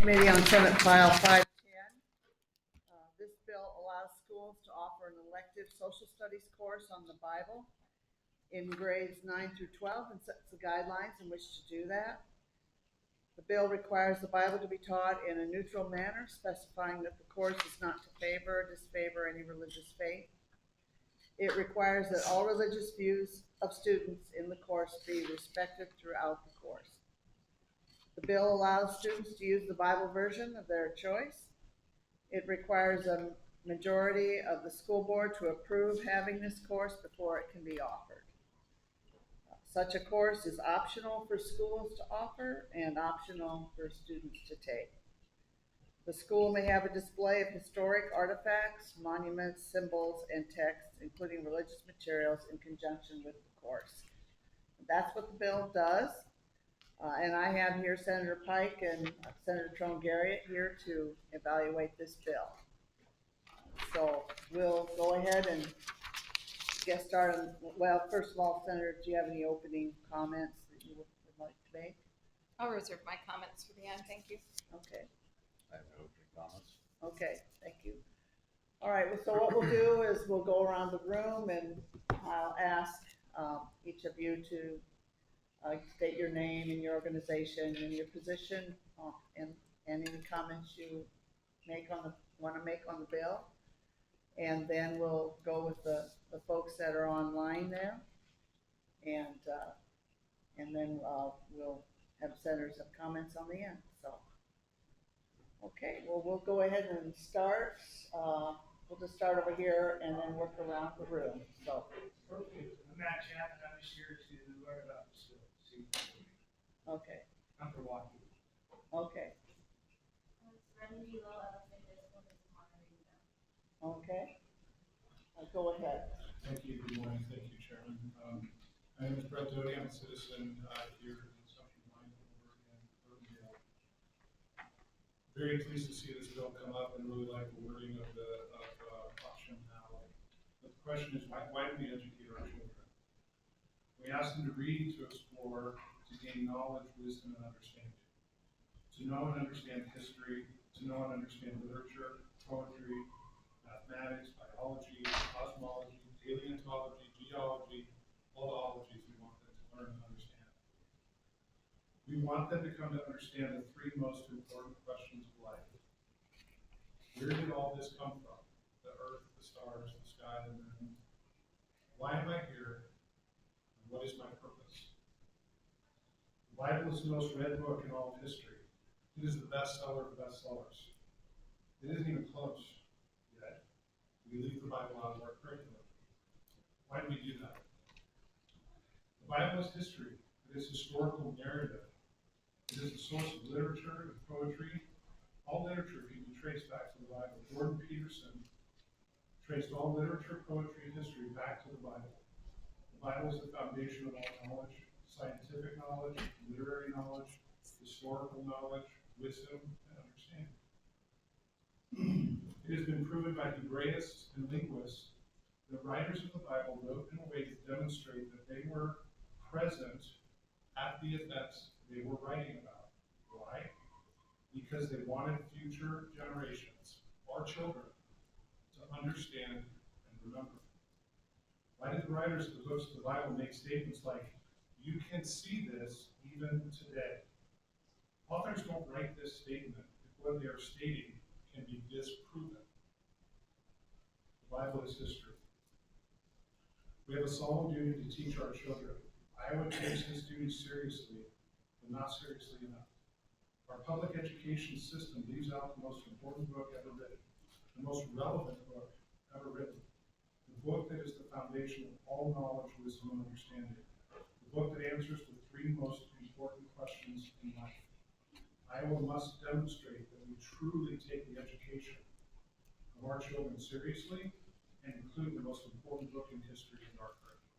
Subcommittee on Senate File 510. This bill allows schools to offer an elective social studies course on the Bible in grades 9 through 12 and sets the guidelines in which to do that. The bill requires the Bible to be taught in a neutral manner, specifying that the course is not to favor or disfavor any religious faith. It requires that all religious views of students in the course be respected throughout the course. The bill allows students to use the Bible version of their choice. It requires a majority of the school board to approve having this course before it can be offered. Such a course is optional for schools to offer and optional for students to take. The school may have a display of historic artifacts, monuments, symbols, and texts, including religious materials, in conjunction with the course. That's what the bill does. And I have here Senator Pike and Senator Trone Garrett here to evaluate this bill. So we'll go ahead and get started. Well, first of all, Senator, do you have any opening comments that you would like to make? I'll reserve my comments for the end, thank you. Okay. I have no opening comments. Okay, thank you. All right, so what we'll do is we'll go around the room and I'll ask each of you to state your name and your organization and your position and any comments you want to make on the bill. And then we'll go with the folks that are online there. And then we'll have senators have comments on the end. So, okay, well, we'll go ahead and start. We'll just start over here and then work around the room. So. Okay, I'm Matt Chapman. I'm just here to learn about this bill. Okay. I'm for walking. Okay. Okay. Go ahead. Thank you. Good morning. Thank you, Chairman. My name is Brett Doty. I'm a citizen here in Subcommittee in Irvingdale. Very pleased to see this bill come up and really like the wording of optionality. But the question is, why do we educate our children? We ask them to read, to explore, to gain knowledge, wisdom, and understanding. To know and understand history, to know and understand literature, poetry, mathematics, biology, cosmology, paleontology, geology, all the ologies we want them to learn and understand. We want them to come to understand the three most important questions of life. Where did all this come from? The earth, the stars, the sky, the moon. Why am I here? And what is my purpose? The Bible is the most read book in all of history. It is the bestseller of bestsellers. It isn't even close yet. We leave the Bible out of our curriculum. Why do we do that? The Bible is history. It is historical narrative. It is a source of literature and poetry. All literature can be traced back to the Bible. Jordan Peterson traced all literature, poetry, and history back to the Bible. The Bible is the foundation of all knowledge, scientific knowledge, literary knowledge, historical knowledge, wisdom, and understanding. It has been proven by Hebraists and linguists that writers of the Bible wrote in a way to demonstrate that they were present at the events they were writing about. Why? Because they wanted future generations, our children, to understand and remember. Why did the writers of the books of the Bible make statements like, "You can see this even today"? Authors don't write this statement if what they are stating can be disproven. The Bible is history. We have a solemn duty to teach our children. Iowa takes this duty seriously, but not seriously enough. Our public education system leaves out the most important book ever written, the most relevant book ever written, the book that is the foundation of all knowledge, wisdom, and understanding, the book that answers the three most important questions in life. Iowa must demonstrate that we truly take the education of our children seriously and include the most important book in history in our curriculum.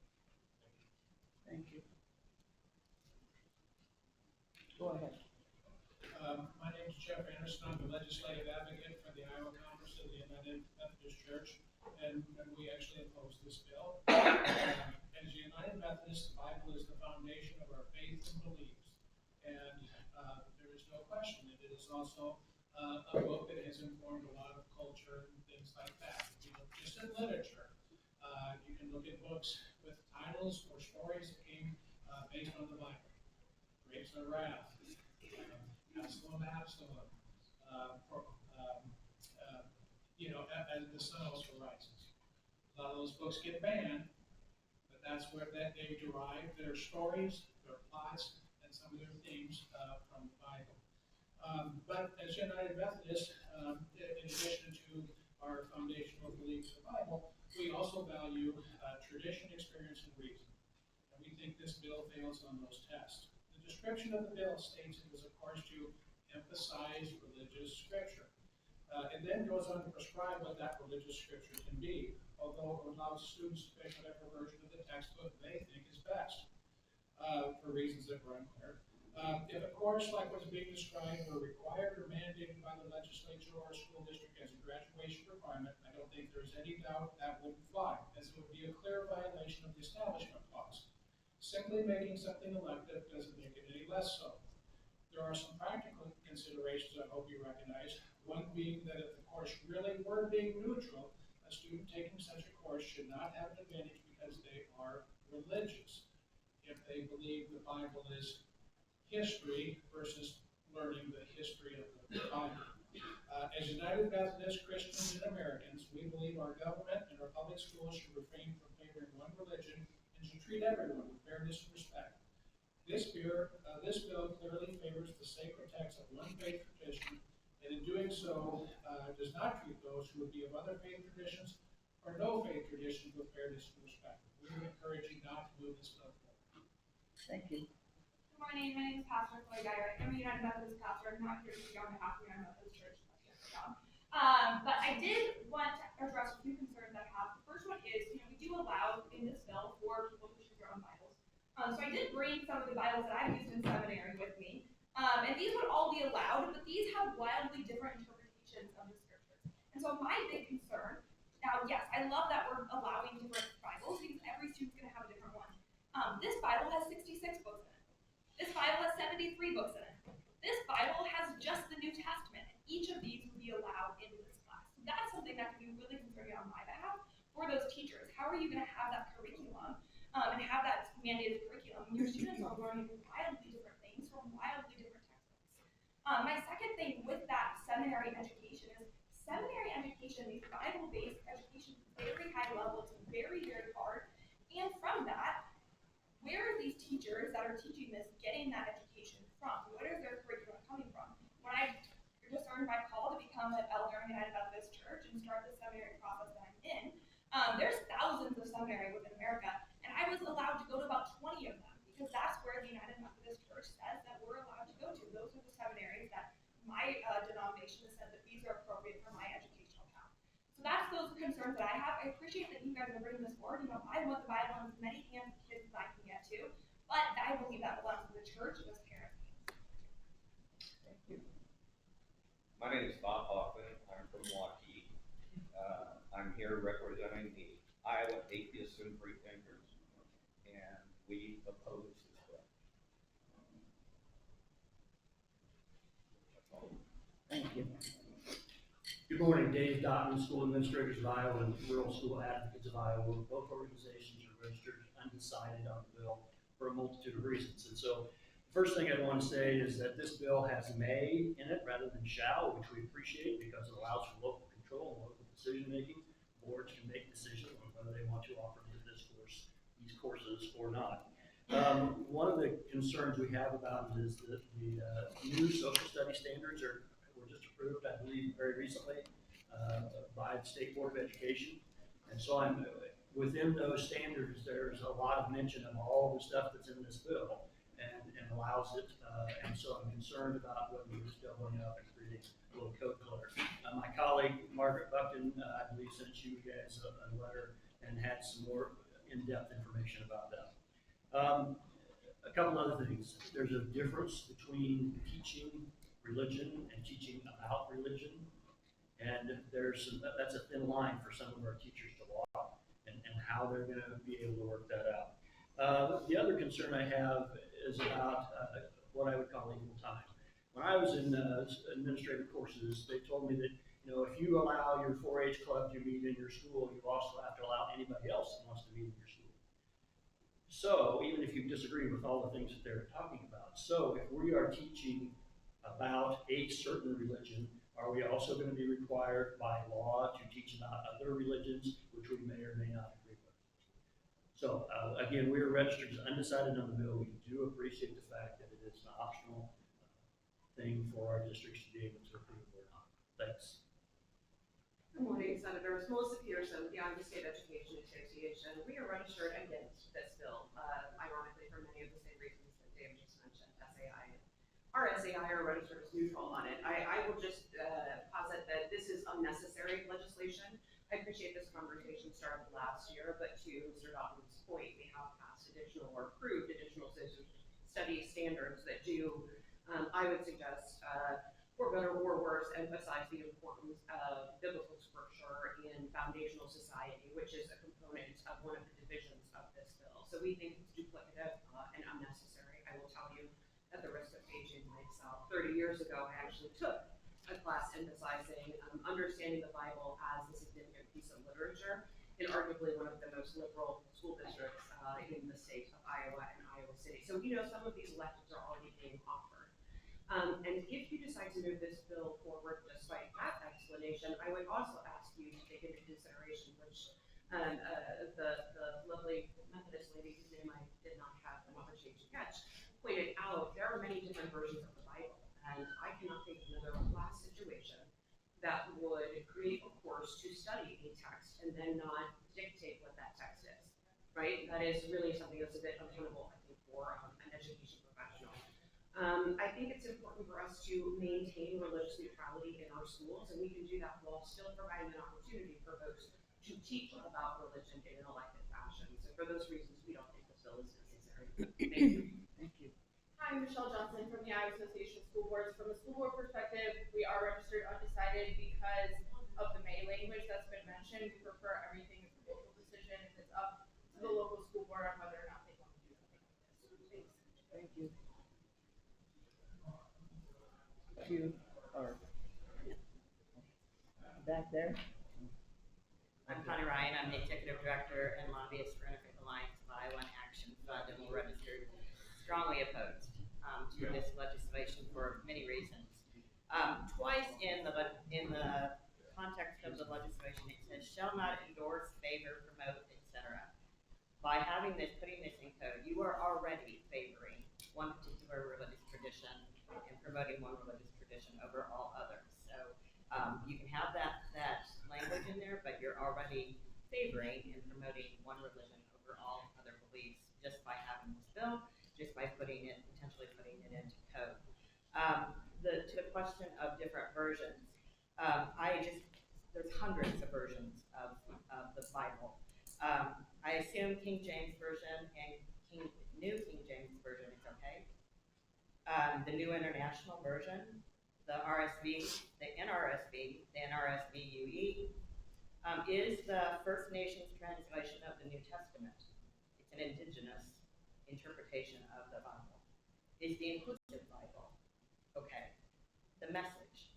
Thank you. Go ahead. My name is Jeff Anderson. I'm the legislative advocate for the Iowa Conference of the United Methodist Church, and we actually oppose this bill. As United Methodists, the Bible is the foundation of our faith and beliefs, and there is no question. It is also a book that has informed a lot of culture and things like that. You know, just in literature, you can look at books with titles or stories that came based on the Bible. Grapes of Wrath, Absalom, you know, as the sun also rises. A lot of those books get banned, but that's where that they derive their stories, their plots, and some of their themes from the Bible. But as United Methodists, in addition to our foundational beliefs of the Bible, we also value tradition, experience, and reason. And we think this bill fails on those tests. The description of the bill states it is, of course, to emphasize religious scripture. It then goes on to prescribe what that religious scripture can be, although it allows students to pick whatever version of the textbook they think is best, for reasons that were unclear. If a course like what's being described were required or mandated by the legislature or a school district as a graduation requirement, I don't think there's any doubt that wouldn't fly, as it would be a clear violation of the Establishment Clause. Simply making something elective doesn't make it any less so. There are some practical considerations I hope you recognize. One being that if the course really were being neutral, a student taking such a course should not have an advantage because they are religious. If they believe the Bible is history versus learning the history of the Bible. As United Methodist Christians and Americans, we believe our government and our public schools should refrain from favoring one religion and should treat everyone with fairness and respect. This bill clearly favors the sacred text of one faith tradition, and in doing so, does not treat those who would be of other faith traditions or no faith traditions with fairness and respect. We would encourage you not to move this bill forward. Thank you. Good morning, my name is Pastor Chloe Dyer. I'm a United Methodist pastor. I'm not here to speak on behalf of United Methodist Church. That's my job. But I did want to address a few concerns I have. The first one is, we do allow in this bill for people to choose their own Bibles. So I did bring some of the Bibles that I've used in seminary with me. And these would all be allowed, but these have wildly different interpretations of the scriptures. And so my big concern, now yes, I love that we're allowing different Bibles because every student's going to have a different one. This Bible has 66 books in it. This Bible has 73 books in it. This Bible has just the New Testament, and each of these would be allowed into this class. So that's something that can be really concerning on my behalf for those teachers. How are you going to have that curriculum and have that mandated curriculum when your students are learning wildly different things from wildly different textbooks? My second thing with that seminary education is seminary education, these Bible-based education, is very high level, it's very, very hard, and from that, where are these teachers that are teaching this getting that education from? What is their curriculum coming from? When I discerned my call to become an elder in United Methodist Church and start the seminary process that I'm in, there's thousands of seminary within America, and I was allowed to go to about 20 of them because that's where the United Methodist Church says that we're allowed to go to. Those are the seminaries that my denomination has said that these are appropriate for my educational path. So that's those concerns that I have. I appreciate that you guys are bringing this forward. I want the Bible in as many hands of kids as I can get to, but I believe that belongs to the church and as parents. Thank you. My name is Bob Hoffman. I'm from Waukee. I'm here representing the Iowa Atheists and Freethinkers, and we oppose this bill. That's all. Thank you. Good morning, Dave Dotton, School Administrators of Iowa and Rural School Advocates of Iowa. Both organizations are registered undecided on the bill for a multitude of reasons. And so the first thing I want to say is that this bill has may in it rather than shall, which we appreciate because it allows for local control and local decision making. Boards can make decisions on whether they want to offer these courses or not. One of the concerns we have about it is that the new social study standards were just approved, I believe, very recently by the State Board of Education. And so within those standards, there's a lot of mention of all the stuff that's in this bill and allows it. And so I'm concerned about whether we're just doubling up and creating a little code color. My colleague, Margaret Buckton, I believe sent you guys a letter and had some more in-depth information about that. A couple other things. There's a difference between teaching religion and teaching about religion. And that's a thin line for some of our teachers to walk and how they're going to be able to work that out. The other concern I have is about what I would call equal time. when I was in administrative courses, they told me that, you know, if you allow your 4-H club to meet in your school, you also have to allow anybody else that wants to meet in your school. So even if you disagree with all the things that they're talking about, so if we are teaching about a certain religion, are we also going to be required by law to teach about other religions, which we may or may not agree with? So again, we are registered as undecided on the bill. We do appreciate the fact that it is an optional thing for our districts to be able to approve or not. Thanks. Good morning, Senators. Melissa Pearson, the Iowa State Education Association. We are registered against this bill, ironically for many of the same reasons that Dave just mentioned, SAI. Our SAI are registered as neutral on it. I will just posit that this is unnecessary legislation. I appreciate this conversation started last year, but to Mr. Dobbins' point, we have passed additional or approved additional study standards that do, I would suggest, for better or worse, emphasize the importance of biblical scripture in foundational society, which is a component of one of the divisions of this bill. So we think it's duplicative and unnecessary. I will tell you, at the risk of aging myself, 30 years ago, I actually took a class emphasizing understanding the Bible as a significant piece of literature in arguably one of the most liberal school districts in the state of Iowa and Iowa City. So, you know, some of these electives are already being offered. And if you decide to move this bill forward despite that explanation, I would also ask you to take into consideration, which the lovely Methodist lady whose name I did not have an opportunity to catch, pointed out there are many different versions of the Bible. And I cannot think of another class situation that would create a course to study a text and then not dictate what that text is, right? That is really something that's a bit untenable, I think, for an education professional. I think it's important for us to maintain religious neutrality in our schools, and we can do that while still providing an opportunity for folks to teach about religion in an elective fashion. So for those reasons, we don't think this bill is necessary. Thank you. Thank you. Hi, I'm Michelle Johnson from the Iowa Association of School Boards. From a school board perspective, we are registered undecided because of the May language that's been mentioned. We prefer everything as a local decision. It's up to the local school board on whether or not they want to do something like this. Thanks. Thank you. You are back there. I'm Connie Ryan. I'm the Executive Director and Lobbyist for Interfaith Alliance of Iowa and Action Fund, and we're registered strongly opposed to this legislation for many reasons. Twice in the context of the legislation, it says shall not endorse, favor, promote, etc. By having this, putting this in code, you are already favoring one particular religious tradition and promoting one religious tradition over all others. So you can have that language in there, but you're already favoring and promoting one religion over all other beliefs just by having this bill, just by potentially putting it into code. To the question of different versions, there's hundreds of versions of the Bible. I assume King James Version and New King James Version is okay. The New International Version, the RSV, the NRSV, the NRSVUE, is the First Nations translation of the New Testament. It's an indigenous interpretation of the Bible. Is the Inclusive Bible okay? The Message,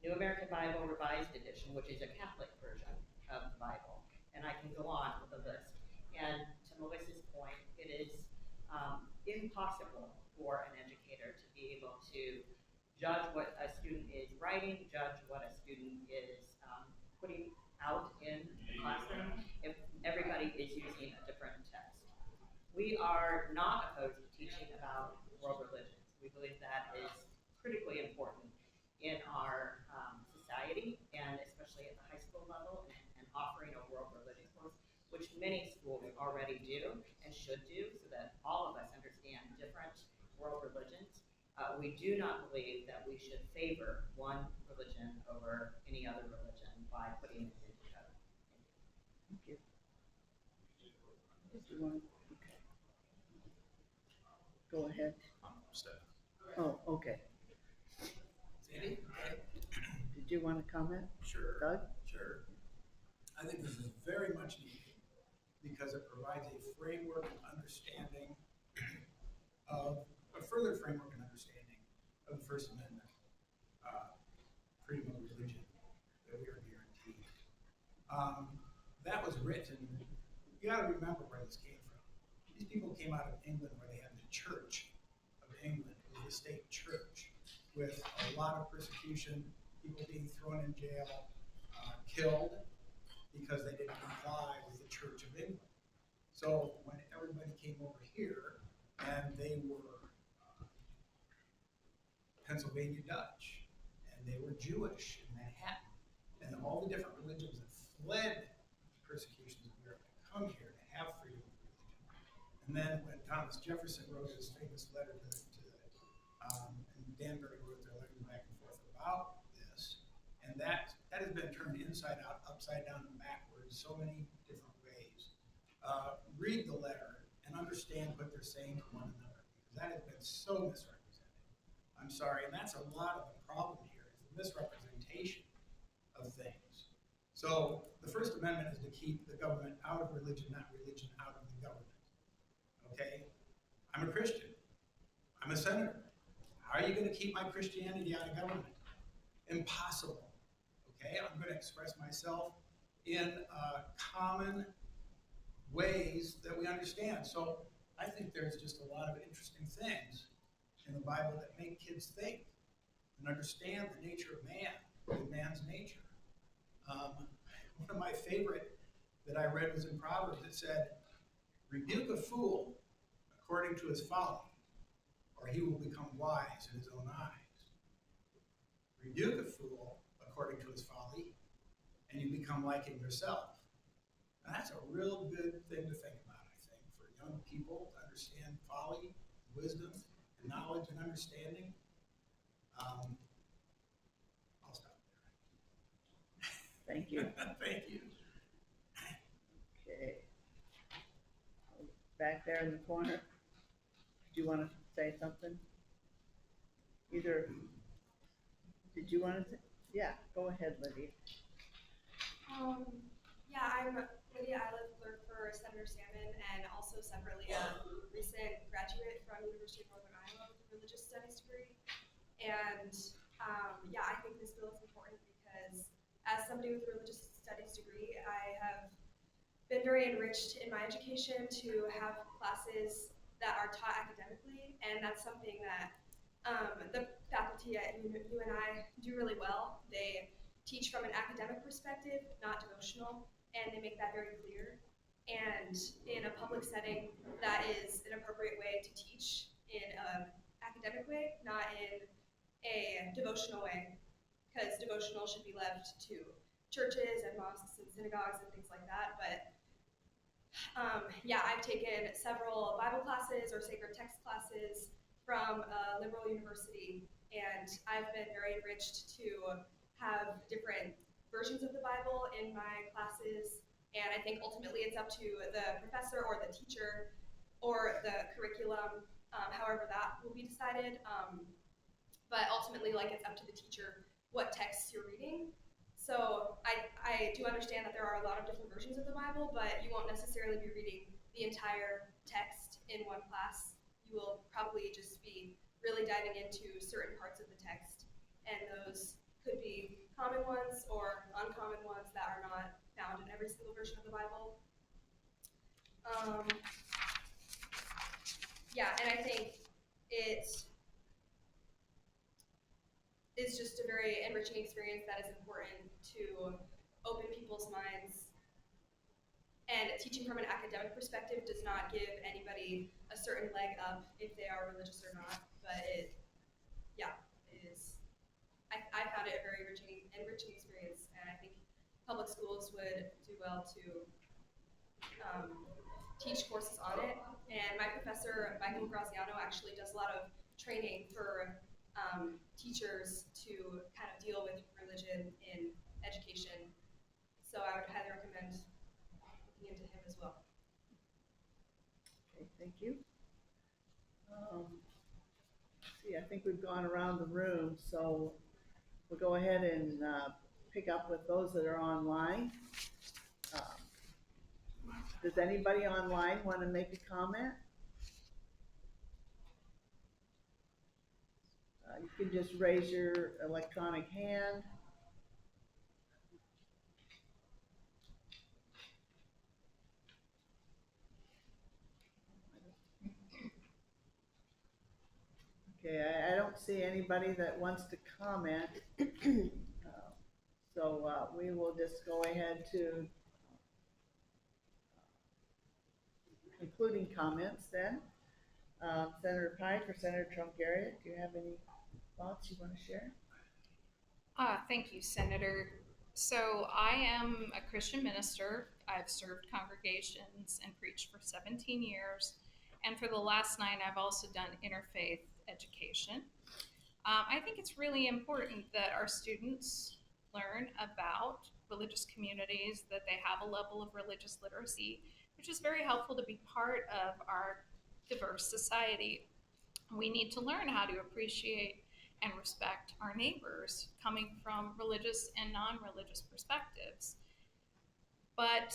New American Bible Revised Edition, which is a Catholic version of the Bible, and I can go on with the list. And to Melissa's point, it is impossible for an educator to be able to judge what a student is writing, judge what a student is putting out in the classroom if everybody is using a different text. We are not opposed to teaching about world religions. We believe that is critically important in our society, and especially at the high school level, and offering a world religion course, which many schools already do and should do, so that all of us understand different world religions. We do not believe that we should favor one religion over any other religion by putting it into code. Thank you. Did you want? Okay. Go ahead. Oh, okay. Sandy? Did you want to comment? Sure. Doug? Sure. I think this is very much needed because it provides a framework and understanding of a further framework and understanding of the First Amendment, freedom of religion that we are guaranteed. That was written, you gotta remember where this came from. These people came out of England where they had the Church of England, it was the state church, with a lot of persecution, people being thrown in jail, killed, because they didn't comply with the Church of England. So when everybody came over here, and they were Pennsylvania Dutch, and they were Jewish in Manhattan, and all the different religions that fled the persecutions of Europe to come here to have freedom of religion. And then when Thomas Jefferson wrote his famous letter and Danbury wrote their letter back and forth about this, and that has been turned inside out, upside down, and backwards, so many different ways. Read the letter and understand what they're saying to one another, because that has been so misrepresented. I'm sorry, and that's a lot of the problem here, is the misrepresentation of things. So the First Amendment is to keep the government out of religion, not religion out of the government. Okay? I'm a Christian. I'm a senator. How are you going to keep my Christianity out of government? Impossible. Okay? I'm going to express myself in common ways that we understand. So I think there's just a lot of interesting things in the Bible that make kids think and understand the nature of man and man's nature. One of my favorite that I read was in Proverbs. It said, rebuke a fool according to his folly, or he will become wise in his own eyes. Rebuke a fool according to his folly, and you become like him yourself. Now, that's a real good thing to think about, I think, for young people to understand folly, wisdom, and knowledge and understanding. I'll stop there. Thank you. Thank you. Okay. Back there in the corner, do you want to say something? Either, did you want to, yeah, go ahead, Lydia. Yeah, I'm Lydia. I live for Senator Salmon, and also separately a recent graduate from University of Northern Iowa with a religious studies degree. And yeah, I think this bill is important because as somebody with a religious studies degree, I have been very enriched in my education to have classes that are taught academically, and that's something that the faculty at UNI do really well. They teach from an academic perspective, not devotional, and they make that very clear. And in a public setting, that is an appropriate way to teach in an academic way, not in a devotional way, because devotional should be left to churches and mosques and synagogues and things like that. But yeah, I've taken several Bible classes or sacred text classes from a liberal university, and I've been very enriched to have different versions of the Bible in my classes, and I think ultimately it's up to the professor or the teacher or the curriculum, however that will be decided, but ultimately, like, it's up to the teacher what texts you're reading. So I do understand that there are a lot of different versions of the Bible, but you won't necessarily be reading the entire text in one class. You will probably just be really diving into certain parts of the text, and those could be common ones or uncommon ones that are not found in every single version of the Bible. Yeah, and I think it is just a very enriching experience that is important to open people's minds. And teaching from an academic perspective does not give anybody a certain leg up if they are religious or not, but it, yeah, it is. I found it a very enriching experience, and I think public schools would do well to teach courses on it. And my professor, Michael Graziano, actually does a lot of training for teachers to kind of deal with religion in education. So I would highly recommend looking into him as well. Okay, thank you. See, I think we've gone around the room, so we'll go ahead and pick up with those that are online. Does anybody online want to make a comment? You can just raise your electronic hand. Okay, I don't see anybody that wants to comment. So we will just go ahead to concluding comments then. Senator Pike or Senator Trump-Garrett, do you have any thoughts you want to share? Thank you, Senator. So I am a Christian minister. I've served congregations and preached for 17 years. And for the last 9, I've also done interfaith education. I think it's really important that our students learn about religious communities, that they have a level of religious literacy, which is very helpful to be part of our diverse society. We need to learn how to appreciate and respect our neighbors coming from religious and non-religious perspectives. But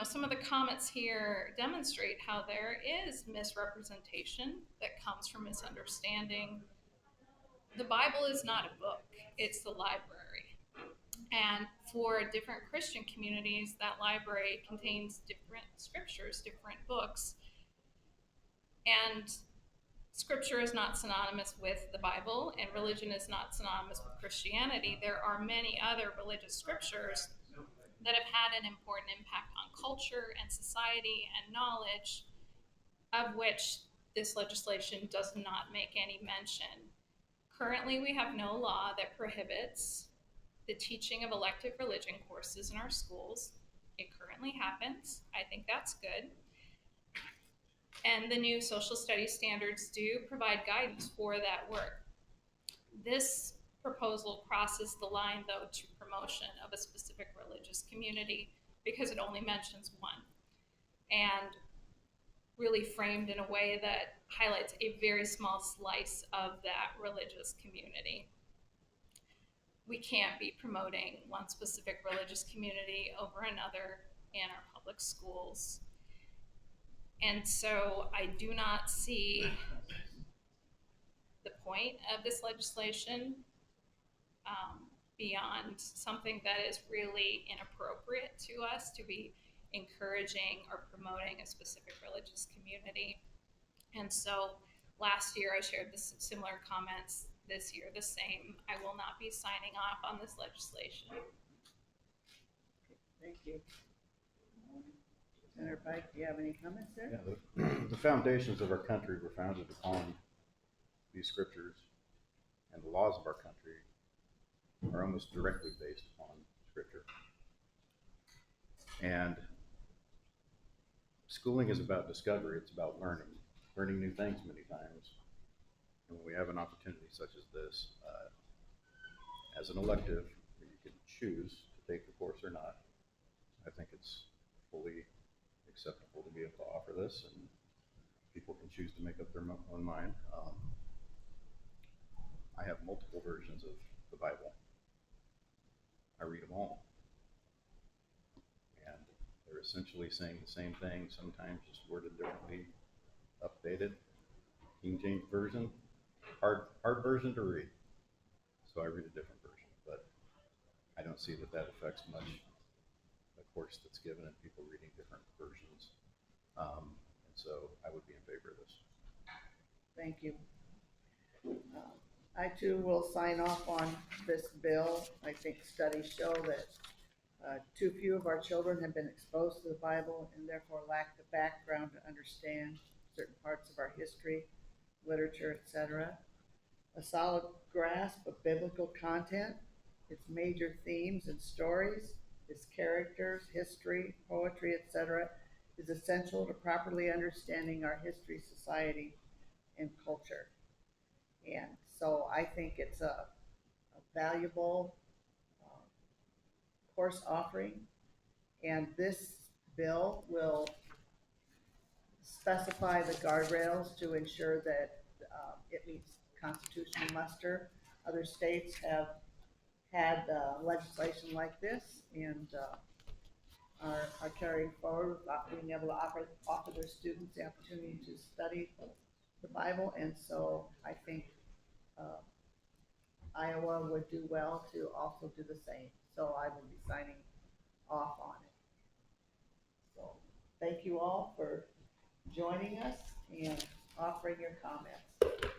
some of the comments here demonstrate how there is misrepresentation that comes from misunderstanding. The Bible is not a book, it's the library. And for different Christian communities, that library contains different scriptures, different books. And Scripture is not synonymous with the Bible, and religion is not synonymous with Christianity. There are many other religious scriptures that have had an important impact on culture and society and knowledge, of which this legislation does not make any mention. Currently, we have no law that prohibits the teaching of elective religion courses in our schools. It currently happens. I think that's good. And the new social studies standards do provide guidance for that work. This proposal crosses the line, though, to promotion of a specific religious community because it only mentions one, and really framed in a way that highlights a very small slice of that religious community. We can't be promoting one specific religious community over another in our public schools. And so I do not see the point of this legislation beyond something that is really inappropriate to us to be encouraging or promoting a specific religious community. And so last year I shared this similar comments, this year the same. I will not be signing off on this legislation. Thank you. Senator Pike, do you have any comments there? Yeah, the foundations of our country were founded upon these scriptures, and the laws of our country are almost directly based upon scripture. And schooling is about discovery. It's about learning new things many times. And when we have an opportunity such as this, as an elective, where you can choose to take the course or not, I think it's fully acceptable to be able to offer this, and people can choose to make up their own mind. I have multiple versions of the Bible. I read them all. And they're essentially saying the same thing, sometimes just worded differently, updated. King James Version, hard version to read. So I read a different version, but I don't see that affects much the course that's given and people reading different versions. And so I would be in favor of this. Thank you. I too will sign off on this bill. I think studies show that too few of our children have been exposed to the Bible and therefore lack the background to understand certain parts of our history, literature, etc. A solid grasp of biblical content, its major themes and stories, its characters, history, poetry, etc., is essential to properly understanding our history, society, and culture. And so I think it's a valuable course offering, and this bill will specify the guardrails to ensure that it meets constitutional muster. Other states have had legislation like this and are carrying forward without being able to offer their students the opportunity to study the Bible. And so I think Iowa would do well to also do the same. So I will be signing off on it. So thank you all for joining us and offering your comments.